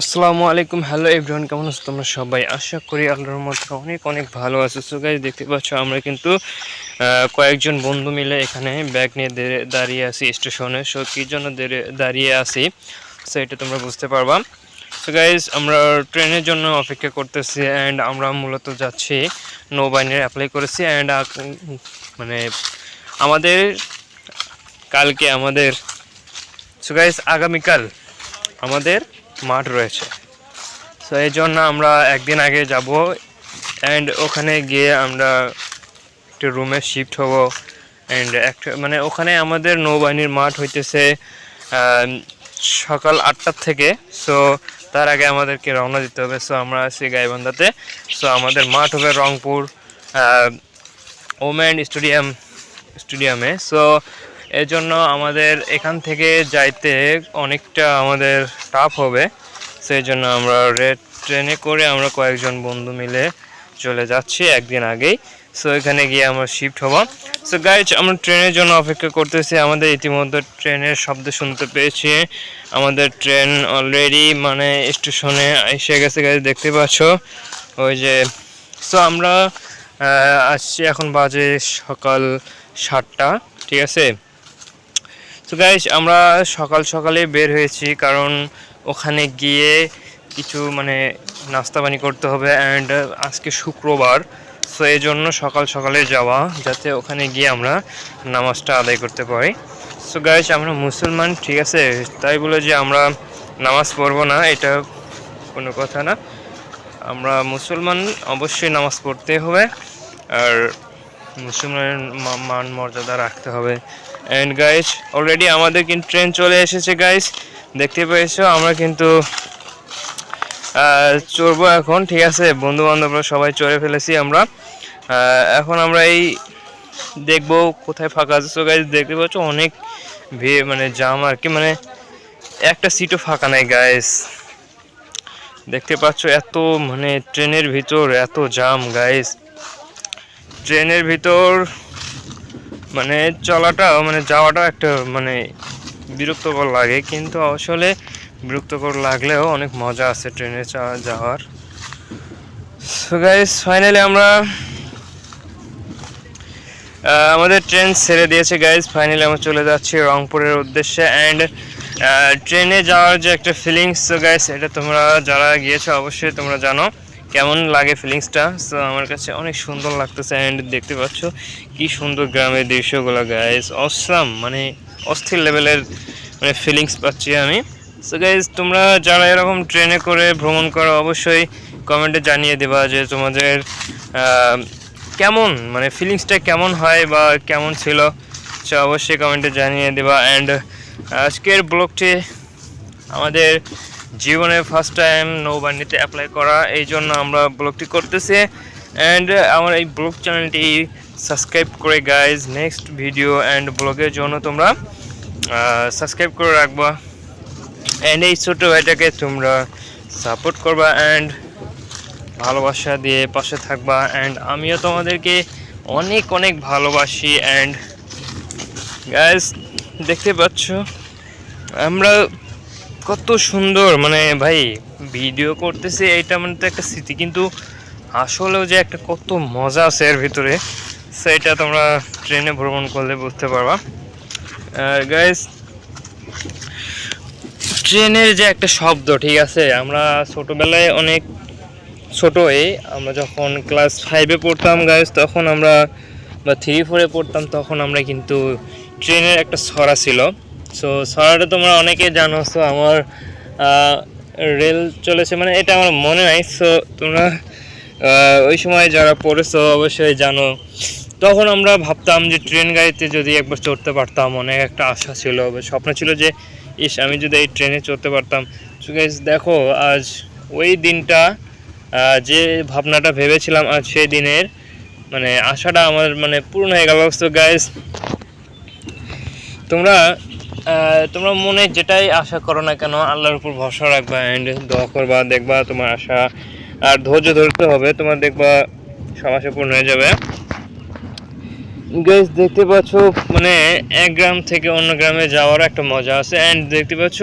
আসসালামু আলাইকুম, hello everyone, কেমন আছো তোমরা সবাই? আশা করি আল্লাহর মধ্যে অনেক অনেক ভালো আছো। সো গাইস, দেখতে পাচ্ছ আমরা কিন্তু কয়েকজন বন্ধু মিলে এখানে ব্যাগ নিয়ে দাঁড়িয়ে আছি স্টেশনে। সো কী জন্য দাঁড়িয়ে আছি সো এটা তোমরা বুঝতে পারবা। সো গাইস, আমরা ট্রেনের জন্য অপেক্ষা করতেছি অ্যান্ড আমরা মূলত যাচ্ছি নৌবাহিনীর অ্যাপ্লাই করেছি অ্যান্ড মানে আমাদের সো গাইস আগামীকাল আমাদের মাঠ রয়েছে। সো এই জন্য আমরা একদিন আগে যাব অ্যান্ড ওখানে গিয়ে আমরা একটা রুমে শিফট হব অ্যান্ড একটা ওখানে আমাদের নৌবাহিনীর মাঠ হইতেছে সকাল 8টার থেকে। সো তার আগে আমাদেরকে রওনা দিতে হবে। সো আমরা আছি গাইবান্ধাতে। সো আমাদের মাঠ হবে রংপুর ওমেন স্টেডিয়ামে। সো এর জন্য আমাদের এখান থেকে যাইতে অনেকটা আমাদের টাফ হবে। সেই জন্য আমরা ট্রেনে করে আমরা কয়েকজন বন্ধু মিলে চলে যাচ্ছি একদিন আগেই। সো এখানে গিয়ে আমরা শিফট হব। সো গাইজ, আমরা ট্রেনের জন্য অপেক্ষা করতেছি। আমাদের ইতিমধ্যে ট্রেনের শব্দ শুনতে পেয়েছি। আমাদের ট্রেন অলরেডি স্টেশনে এসে গেছে গাইজ, দেখতে পাচ্ছ ওই যে। সো আমরা আসছি, এখন বাজে সকাল 7টা, ঠিক আছে। তো গাইস, আমরা সকালে বের হয়েছি কারণ ওখানে গিয়ে কিছু নাস্তা পানি করতে হবে অ্যান্ড আজকে শুক্রবার। সো এই জন্য সকালে যাওয়া, যাতে ওখানে গিয়ে আমরা নামাজটা আদায় করতে পারি। সো গাইস, আমরা মুসলমান, ঠিক আছে, তাই বলে যে আমরা নামাজ পড়বো না এটা কোনো কথা না। আমরা মুসলমান, অবশ্যই নামাজ পড়তে হবে আর মুসলমানের মান মর্যাদা রাখতে হবে। অ্যান্ড গাইস, অলরেডি আমাদের কিন্তু ট্রেন চলে এসেছে গাইস, দেখতে পেয়েছো। আমরা কিন্তু চড়বো এখন, ঠিক আছে। বন্ধু বান্ধবরা সবাই চড়ে ফেলেছি আমরা। এখন আমরা এই দেখবো কোথায় ফাঁকা আছে। সো গাইস, দেখতে পাচ্ছ অনেক জাম আর কি, একটা সিটও ফাঁকা নাই গাইস। দেখতে পাচ্ছ এত ট্রেনের ভিতর এত জাম গাইস। ট্রেনের ভিতর চলাটা যাওয়াটা একটা বিরক্তকর লাগে, কিন্তু আসলে বিরক্তকর লাগলেও অনেক মজা আছে ট্রেনে যাওয়ার। সো গাইস, ফাইনালি আমরা আমাদের ট্রেন ছেড়ে দিয়েছে গাইস। ফাইনালি আমরা চলে যাচ্ছি রংপুরের উদ্দেশ্যে অ্যান্ড ট্রেনে যাওয়ার যে একটা ফিলিংস, সো গাইস এটা তোমরা যারা গিয়েছো অবশ্যই তোমরা জানো কেমন লাগে ফিলিংসটা। সো আমার কাছে অনেক সুন্দর লাগতেছে অ্যান্ড দেখতে পাচ্ছ কি সুন্দর গ্রামের দৃশ্যগুলো গাইস, অসাম, অস্থির লেভেলের ফিলিংস পাচ্ছি আমি। সো গাইস, তোমরা যারা এরকম ট্রেনে করে ভ্রমণ করো অবশ্যই কমেন্টে জানিয়ে দেবা যে তোমাদের কেমন ফিলিংসটা কেমন হয় বা কেমন ছিল। সো অবশ্যই কমেন্টে জানিয়ে দেবা। অ্যান্ড আজকের ব্লগটি আমাদের জীবনে ফার্স্ট টাইম নৌবাহিনীতে অ্যাপ্লাই করা, এই জন্য আমরা ব্লগটি করতেছি। অ্যান্ড আমার এই ব্লগ চ্যানেলটি সাবস্ক্রাইব করে গাইজ, নেক্সট ভিডিও অ্যান্ড ব্লগের জন্য তোমরা সাবস্ক্রাইব করে রাখবা অ্যান্ড এই ছোটো ভাইটাকে তোমরা সাপোর্ট করবা অ্যান্ড ভালোবাসা দিয়ে পাশে থাকবা। অ্যান্ড আমিও তোমাদেরকে অনেক অনেক ভালোবাসি। অ্যান্ড গাইজ, দেখতে পাচ্ছ আমরা কত সুন্দর ভাই ভিডিও করতেছি, এইটা তো একটা স্মৃতি, কিন্তু আসলেও যে একটা কত মজা আছে এর ভিতরে, সেটা তোমরা ট্রেনে ভ্রমণ করলে বুঝতে পারবা। আর গাইস, ট্রেনের যে একটা শব্দ, ঠিক আছে, আমরা ছোটোবেলায় অনেক আমরা যখন ক্লাস 5-এ পড়তাম গাইস, তখন আমরা বা 3-4-এ পড়তাম, তখন আমরা কিন্তু ট্রেনের একটা ছড়া ছিল। সো ছড়াটা তোমরা অনেকে জানো। সো আমার রেল চলেছে এটা আমার মনে নাই। সো তোমরা ওই সময় যারা পড়েছো অবশ্যই জানো। তখন আমরা ভাবতাম যে ট্রেন গাড়িতে যদি একবার চড়তে পারতাম, অনেক একটা আশা ছিল, স্বপ্ন ছিল যে আমি যদি এই ট্রেনে চড়তে পারতাম। সো গাইস, দেখো আজ ওই দিনটা, যে ভাবনাটা ভেবেছিলাম আজ সেই দিনের আশাটা আমার পূর্ণ হয়ে গেল। সো গাইস, তোমরা মনে যেটাই আশা করো না কেন, আল্লাহর উপর ভরসা রাখবা অ্যান্ড দোয়া করবা, দেখবা তোমার আশা আর ধৈর্য ধরতে হবে, তোমার দেখবা সব আশা পূর্ণ হয়ে যাবে। গাইস, দেখতে পাচ্ছ এক গ্রাম থেকে অন্য গ্রামে যাওয়ার একটা মজা আছে। অ্যান্ড দেখতে পাচ্ছ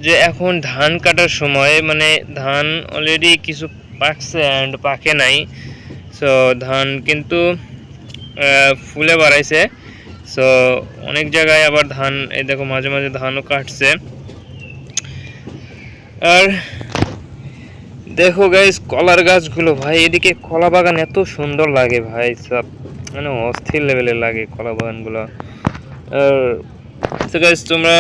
যে এখন ধান কাটার সময়, মানে ধান অলরেডি কিছু পাকছে অ্যান্ড পাকে নাই। সো ধান কিন্তু ফুলে বাড়াইছে। সো অনেক জায়গায় আবার ধান, এই দেখো মাঝে মাঝে ধানও কাটছে। আর দেখো গাইস কলার গাছগুলো, ভাই এদিকে কলা বাগান এত সুন্দর লাগে ভাই, সব মানে অস্থির লেভেলের লাগে কলা বাগানগুলো। আর তো গাইস তোমরা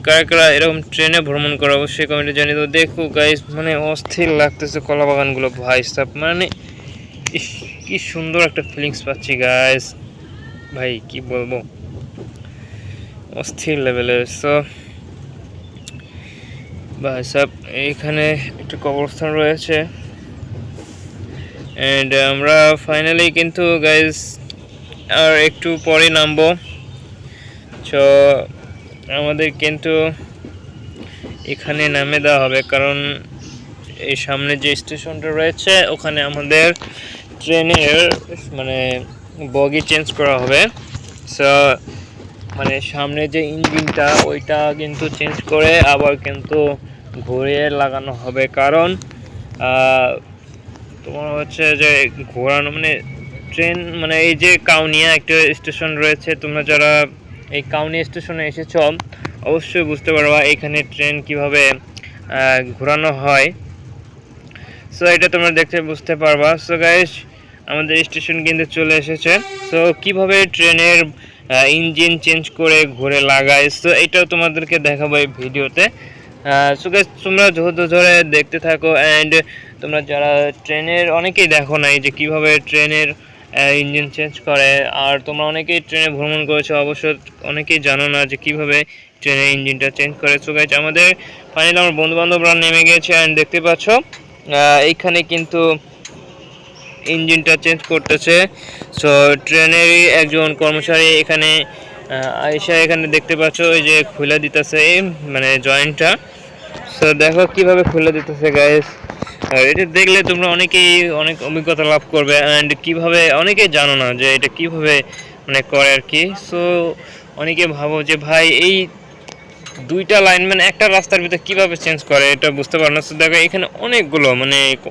কারা কারা এরকম ট্রেনে ভ্রমণ করো অবশ্যই কমেন্টে জানিয়ে দেবো। দেখো গাইস মানে অস্থির লাগতেছে কলা বাগানগুলো ভাই, সব মানে ইস, কি সুন্দর একটা ফিলিংস পাচ্ছি গাইস, ভাই কি বলবো, অস্থির লেভেলের। সো ভাই সব এইখানে একটা কবরস্থান রয়েছে এন্ড আমরা ফাইনালি কিন্তু গাইস আর একটু পরে নামবো। সো আমাদের কিন্তু এখানে নামে দেওয়া হবে, কারণ এই সামনে যে স্টেশনটা রয়েছে ওখানে আমাদের ট্রেনের মানে বগি চেঞ্জ করা হবে। সো মানে সামনে যে ইঞ্জিনটা ওইটা কিন্তু চেঞ্জ করে আবার কিন্তু ঘুরিয়ে লাগানো হবে, কারণ তোমার হচ্ছে যে ঘোরানো মানে ট্রেন মানে এই যে কাউনিয়া একটা স্টেশন রয়েছে, তোমরা যারা এই কাউনিয়া স্টেশনে এসেছ অবশ্যই বুঝতে পারবা এখানে ট্রেন কিভাবে ঘোরানো হয়। সো এটা তোমরা দেখতে বুঝতে পারবা। সো গাইস আমাদের স্টেশন কিন্তু চলে এসেছে। সো কিভাবে ট্রেনের ইঞ্জিন চেঞ্জ করে ঘুরে লাগায়, সো এটাও তোমাদেরকে দেখাবো এই ভিডিওতে। সো গাইস তোমরা ধরে দেখতে থাকো অ্যান্ড তোমরা যারা ট্রেনের অনেকেই দেখো নাই যে কিভাবে ট্রেনের ইঞ্জিন চেঞ্জ করে, আর তোমরা অনেকেই ট্রেনে ভ্রমণ করেছো অবশ্য অনেকেই জানো না যে কিভাবে ট্রেনের ইঞ্জিনটা চেঞ্জ করে। সো গাইস আমাদের ফাইনালি আমার বন্ধুবান্ধবরা নেমে গেছে অ্যান্ড দেখতে পাচ্ছ এইখানে কিন্তু ইঞ্জিনটা চেঞ্জ করতেছে। সো ট্রেনেরই একজন কর্মচারী এখানে আয়সা এখানে দেখতে পাচ্ছ ওই যে খুলে দিতেছে মানে জয়েন্টটা। সো দেখো কিভাবে খুলে দিতেছে গাইস, আর এটা দেখলে তোমরা অনেকেই অনেক অভিজ্ঞতা লাভ করবে অ্যান্ড কিভাবে অনেকেই জানো না যে এটা কিভাবে মানে করে আর কি। সো অনেকে ভাবো যে ভাই এই দুইটা লাইন মানে একটা রাস্তার ভিতরে কিভাবে চেঞ্জ করে এটা বুঝতে পারো না। সো দেখো এখানে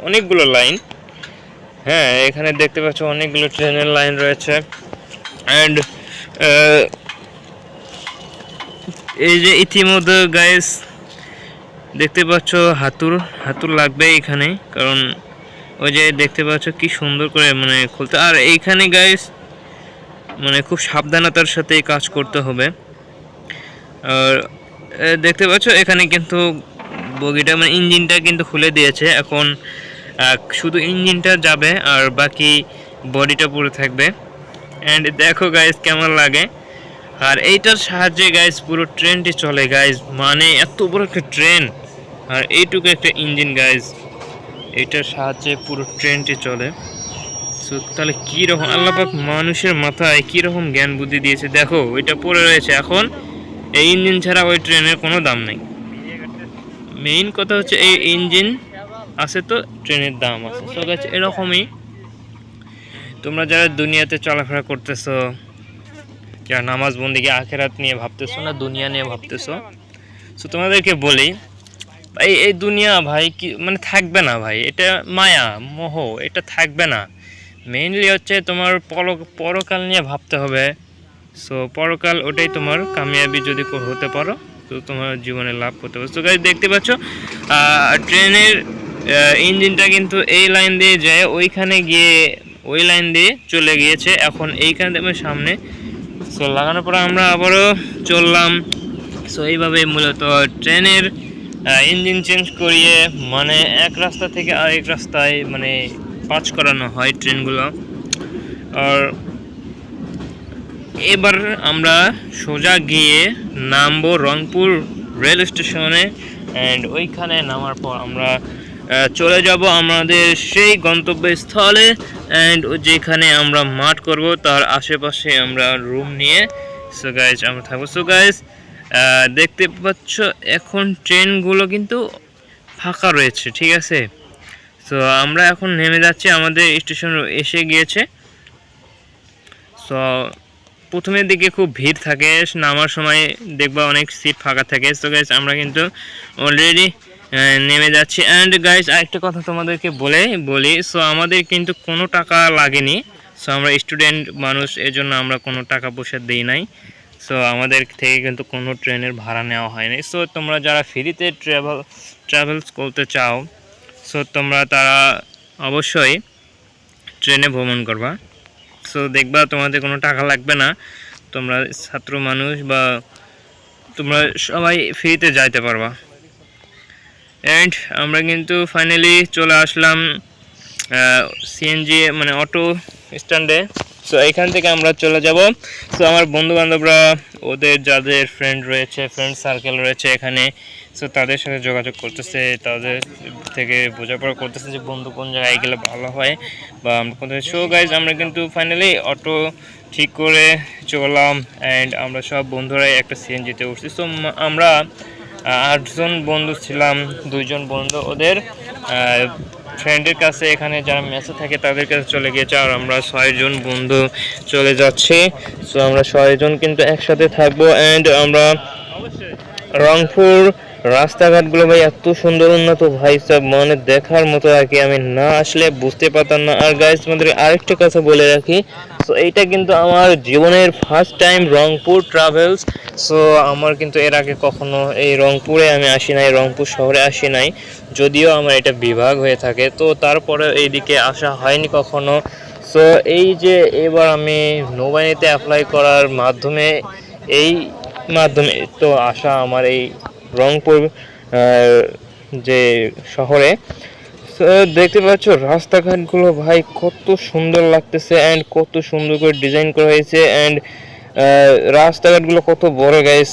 অনেকগুলো লাইন, হ্যাঁ এখানে দেখতে পাচ্ছ অনেকগুলো ট্রেনের লাইন রয়েছে অ্যান্ড এই যে ইতিমধ্যে গাইস দেখতে পাচ্ছ হাতুর লাগবে এখানে, কারণ ওই যে দেখতে পাচ্ছ কি সুন্দর করে মানে খুলতে, আর এইখানে গাইস মানে খুব সাবধানতার সাথে কাজ করতে হবে। আর দেখতে পাচ্ছ এখানে কিন্তু বগিটা মানে ইঞ্জিনটা কিন্তু খুলে দিয়েছে, এখন শুধু ইঞ্জিনটা যাবে আর বাকি বডিটা পুরো থাকবে। অ্যান্ড দেখো গাইস কেমন লাগে, আর এইটার সাহায্যে গাইস পুরো ট্রেনটি চলে গাইস, মানে এত বড় একটা ট্রেন আর এইটুকু একটা ইঞ্জিন গাইস, এইটার সাহায্যে পুরো ট্রেনটি চলে। সো তাহলে কীরকম আল্লাহ পাক মানুষের মাথায় কীরকম জ্ঞান বুদ্ধি দিয়েছে দেখো, ওইটা পড়ে রয়েছে। এখন এই ইঞ্জিন ছাড়া ওই ট্রেনের কোনো দাম নেই। মেইন কথা হচ্ছে এই ইঞ্জিন আছে তো ট্রেনের দাম আছে। সো গাইস এরকমই তোমরা যারা দুনিয়াতে চলাফেরা করতেছো, যারা নামাজ বন্দিকে আখেরাত নিয়ে ভাবতেছো না দুনিয়া নিয়ে ভাবতেছো, সো তোমাদেরকে বলি ভাই এই দুনিয়া ভাই কি মানে থাকবে না ভাই, এটা মায়া মোহ, এটা থাকবে না। মেইনলি হচ্ছে তোমার পরকাল নিয়ে ভাবতে হবে। সো পরকাল ওটাই তোমার কামিয়াবি যদি হতে পারো তো তোমার জীবনে লাভ করতে পারো। সো গাইস দেখতে পাচ্ছ ট্রেনের ইঞ্জিনটা কিন্তু এই লাইন দিয়ে যায় ওইখানে গিয়ে ওই লাইন দিয়ে চলে গিয়েছে, এখন এইখানে দেখবে সামনে। সো লাগানোর পর আমরা আবারও চললাম। সো এইভাবে মূলত ট্রেনের ইঞ্জিন চেঞ্জ করিয়ে মানে এক রাস্তা থেকে আরেক রাস্তায় মানে পাস করানো হয় ট্রেনগুলো। আর এবার আমরা সোজা গিয়ে নামবো রংপুর রেল স্টেশনে অ্যান্ড ওইখানে নামার পর আমরা চলে যাব আমাদের সেই গন্তব্যস্থলে অ্যান্ড যেখানে আমরা মাঠ করব তার আশেপাশে আমরা রুম নিয়ে সো গাইজ আমরা থাকবো। সো গাইজ দেখতে পাচ্ছ এখন ট্রেনগুলো কিন্তু ফাঁকা রয়েছে, ঠিক আছে। সো আমরা এখন নেমে যাচ্ছি, আমাদের স্টেশন এসে গিয়েছে। সো প্রথমের দিকে খুব ভিড় থাকে, নামার সময় দেখবা অনেক সিট ফাঁকা থাকে। সো গাইস আমরা কিন্তু অলরেডি নেমে যাচ্ছি। অ্যান্ড গাইস আরেকটা কথা তোমাদেরকে বলি, সো আমাদের কিন্তু কোনো টাকা লাগেনি। সো আমরা স্টুডেন্ট মানুষ, এজন্য আমরা কোনো টাকা পয়সা দিই নাই। সো আমাদের থেকে কিন্তু কোনো ট্রেনের ভাড়া নেওয়া হয়নি। সো তোমরা যারা ফ্রিতে ট্রাভেলস করতে চাও, সো তোমরা তারা অবশ্যই ট্রেনে ভ্রমণ করবা। সো দেখবা তোমাদের কোনো টাকা লাগবে না, তোমরা ছাত্র মানুষ বা তোমরা সবাই ফ্রিতে যাইতে পারবা। অ্যান্ড আমরা কিন্তু ফাইনালি চলে আসলাম সিএনজি মানে অটো স্ট্যান্ডে। সো এখান থেকে আমরা চলে যাব। সো আমার বন্ধুবান্ধবরা, ওদের যাদের ফ্রেন্ড সার্কেল রয়েছে এখানে, সো তাদের সাথে যোগাযোগ করতেছে, তাদের থেকে বোঝাপড়া করতেছে যে বন্ধু কোন জায়গায় গেলে ভালো হয় বা আমরা কোথায়। সো গাইজ আমরা কিন্তু ফাইনালি অটো ঠিক করে চললাম অ্যান্ড আমরা সব বন্ধুরাই একটা সিএনজিতে উঠছি। সো আমরা 8 জন বন্ধু ছিলাম, 2 জন বন্ধু ওদের ফ্রেন্ডের কাছে, এখানে যারা মেসে থাকে তাদের কাছে চলে গিয়েছে, আর আমরা 6 জন বন্ধু চলে যাচ্ছি। সো আমরা 6 জন কিন্তু একসাথে থাকবো। অ্যান্ড আমরা রংপুর রাস্তাঘাটগুলো ভাই এত সুন্দর উন্নত ভাই, সব মানে দেখার মতো আর কি, আমি না আসলে বুঝতে পারতাম না। আর গাইস তোমাদের আরেকটা কথা বলে রাখি, সো এইটা কিন্তু আমার জীবনের first time Rangpur travels. So আমার কিন্তু এর আগে কখনো এই রংপুরে আমি আসি নাই, রংপুর শহরে আসি নাই, যদিও আমার এটা বিভাগ হয়ে থাকে, তো তারপরে এইদিকে আসা হয়নি কখনো। সো এই যে এবার আমি নৌবাহিনীতে অ্যাপ্লাই করার মাধ্যমে তো আসা আমার এই রংপুর যে শহরে। সো দেখতে পাচ্ছ রাস্তাঘাটগুলো ভাই কত সুন্দর লাগতেছে অ্যান্ড কত সুন্দর করে ডিজাইন করা হয়েছে, অ্যান্ড রাস্তাঘাটগুলো কত বড় গাইস।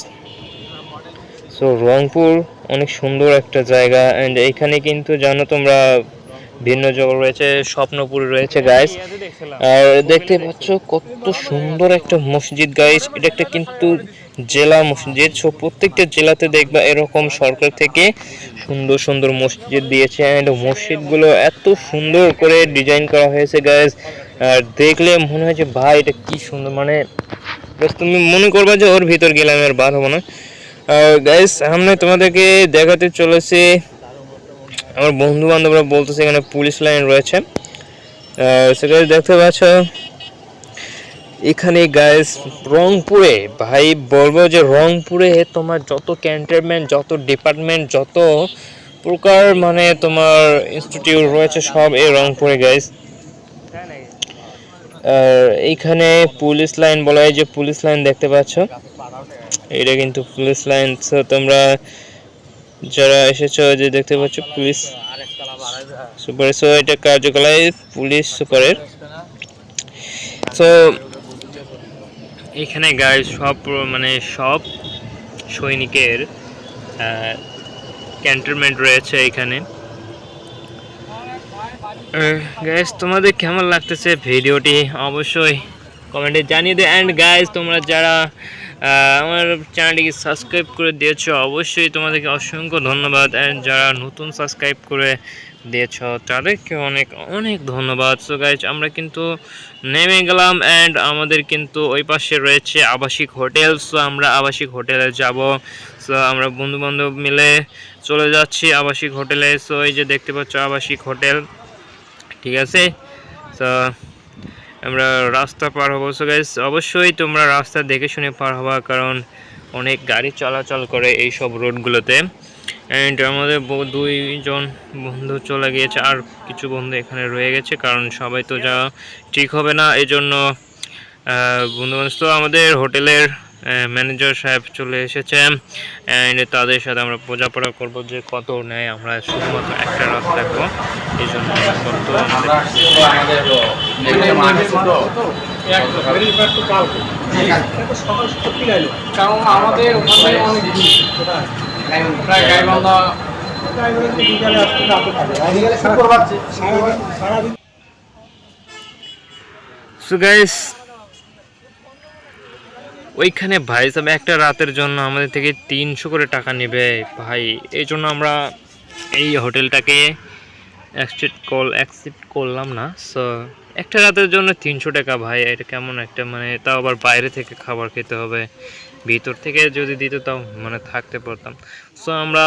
সো রংপুর অনেক সুন্দর একটা জায়গা। অ্যান্ড এইখানে কিন্তু জানো তোমরা ভিন্ন জগৎ রয়েছে, স্বপ্নপুর রয়েছে গাইস। আর দেখতে পাচ্ছ কত সুন্দর একটা মসজিদ গাইস, এটা একটা কিন্তু জেলা মসজিদ। সো প্রত্যেকটা জেলাতে দেখবা এরকম সরকার থেকে সুন্দর সুন্দর মসজিদ দিয়েছে, অ্যান্ড মসজিদগুলো এত সুন্দর করে ডিজাইন করা হয়েছে গাইস। আর দেখলে মনে হয় যে ভাই এটা কি সুন্দর, মানে তুমি মনে করবা যে ওর ভিতর গেলাম আর বার হবো না। গাইস সামনে তোমাদেরকে দেখাতে চলেছে, আমার বন্ধু বান্ধবরা বলতেছে এখানে পুলিশ লাইন রয়েছে। সেটা দেখতে পাচ্ছ এখানে গাইস। রংপুরে ভাই বলবো যে রংপুরে তোমার যত ক্যান্টনমেন্ট, যত ডিপার্টমেন্ট, যত প্রকার মানে তোমার ইনস্টিটিউট রয়েছে সব এই রংপুরে গাইস। এইখানে পুলিশ লাইন বলা হয়, যে পুলিশ লাইন দেখতে পাচ্ছ এটা কিন্তু পুলিশ লাইন। তোমরা যারা এসেছো যে দেখতে পাচ্ছ পুলিশ সুপার, সো এটা কার্যকলায় পুলিশ সুপারের। সো এখানে গাইস সব সৈনিকের ক্যান্টনমেন্ট রয়েছে এখানে। গাইস তোমাদের কেমন লাগতেছে ভিডিওটি অবশ্যই কমেন্টে জানিয়ে দিও। অ্যান্ড গাইস তোমরা যারা আমার চ্যানেলটিকে সাবস্ক্রাইব করে দিয়েছো অবশ্যই তোমাদেরকে অসংখ্য ধন্যবাদ, অ্যান্ড যারা নতুন সাবস্ক্রাইব করে দিয়েছ তাদেরকে অনেক অনেক ধন্যবাদ। সো গাইস আমরা কিন্তু নেমে গেলাম, অ্যান্ড আমাদের কিন্তু ওই পাশে রয়েছে আবাসিক হোটেল। সো আমরা আবাসিক হোটেলে যাব। সো আমরা বন্ধু বান্ধব মিলে চলে যাচ্ছি আবাসিক হোটেলে। সো এই যে দেখতে পাচ্ছ আবাসিক হোটেল, ঠিক আছে। তো আমরা রাস্তা পার হবো। সো গাইস অবশ্যই তোমরা রাস্তা দেখে শুনে পার হবা, কারণ অনেক গাড়ি চলাচল করে এই সব রোডগুলোতে। অ্যান্ড আমাদের 2 জন বন্ধু চলে গিয়েছে, আর কিছু বন্ধু এখানে রয়ে গেছে, কারণ সবাই তো যাওয়া ঠিক হবে না, এই জন্য বন্ধু বান্ধব। তো আমাদের হোটেলের ম্যানেজার সাহেব চলে এসেছে, অ্যান্ড তাদের সাথে আমরা বোঝাপড়া করবো যে কত নেয়। আমরা শুধুমাত্র একটা রাত থাকবো, এই জন্য সো গাইস ওইখানে ভাই সাহেব একটা রাতের জন্য আমাদের থেকে 300 করে টাকা নেবে ভাই, এই জন্য আমরা এই হোটেলটাকে অ্যাকসেপ্ট করলাম না। সো একটা রাতের জন্য 300 টাকা ভাই, এটা কেমন একটা, মানে তাও আবার বাইরে থেকে খাবার খেতে হবে, ভিতর থেকে যদি দিত তাও মানে থাকতে পারতাম। সো আমরা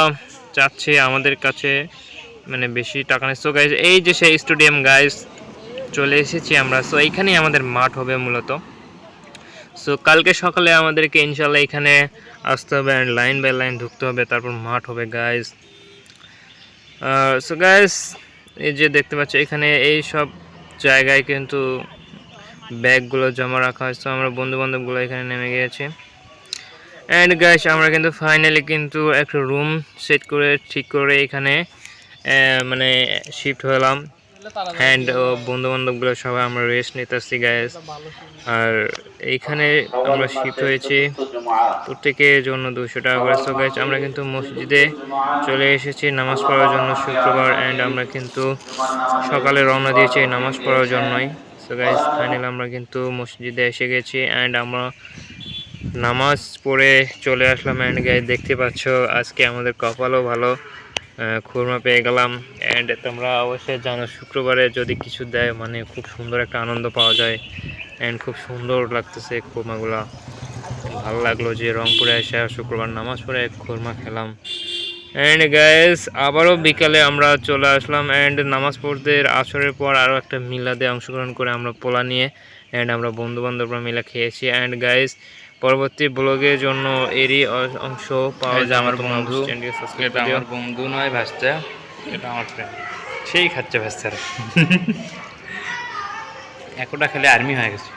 চাচ্ছি, আমাদের কাছে মানে বেশি টাকা নেই। সো গাইজ এই যে সেই স্টেডিয়াম গাইজ, চলে এসেছি আমরা। সো এইখানেই আমাদের মাঠ হবে মূলত। সো কালকে সকালে আমাদেরকে ইনশাল্লাহ এখানে আসতে হবে অ্যান্ড লাইন বাই লাইন ঢুকতে হবে, তারপর মাঠ হবে গাইজ। সো গাইজ এই যে দেখতে পাচ্ছ এখানে এই সব জায়গায় কিন্তু ব্যাগগুলো জমা রাখা হয়। সো আমরা বন্ধুবান্ধবগুলো এখানে নেমে গিয়েছি অ্যান্ড গাইজ আমরা কিন্তু ফাইনালি কিন্তু একটা রুম সেট করে ঠিক করে এখানে মানে শিফট হলাম অ্যান্ড বন্ধুবান্ধবগুলো সবাই আমরা রেস্ট নিতেছি গাইজ। আর এইখানে আমরা শিফট হয়েছি, প্রত্যেকের জন্য 200 টাকা করে। সো গাইজ আমরা কিন্তু মসজিদে চলে এসেছি নামাজ পড়ার জন্য শুক্রবার, অ্যান্ড আমরা কিন্তু সকালে রওনা দিয়েছি নামাজ পড়ার জন্যই। সো গাইজ ফাইনালি আমরা কিন্তু মসজিদে এসে গেছি অ্যান্ড আমরা নামাজ পড়ে চলে আসলাম। অ্যান্ড গাইজ দেখতে পাচ্ছ আজকে আমাদের কপালও ভালো, খুরমা পেয়ে গেলাম। অ্যান্ড তোমরা অবশ্যই জানো শুক্রবারে যদি কিছু দেয় মানে খুব সুন্দর একটা আনন্দ পাওয়া যায় অ্যান্ড খুব সুন্দর লাগতেছে খুরমাগুলা। ভালো লাগলো যে রংপুরে এসে শুক্রবার নামাজ পড়ে খুরমা খেলাম। অ্যান্ড গাইজ আবারও বিকালে আমরা চলে আসলাম অ্যান্ড নামাজ পড়তে আসরের পর আরও একটা মিলাদে অংশগ্রহণ করে আমরা পোলা নিয়ে অ্যান্ড আমরা বন্ধুবান্ধবরা মিলে খেয়েছি। অ্যান্ড গাইজ পরবর্তী ব্লগের জন্য এরই অংশ পাওয়া যায়। আমার বন্ধু, এটা আমার বন্ধু নয় ভাস্তা, এটা আমার ফ্রেন্ড, সেই খাচ্ছে ভাস্তারা। একটা খেলে আর্মি হয়ে গেছে।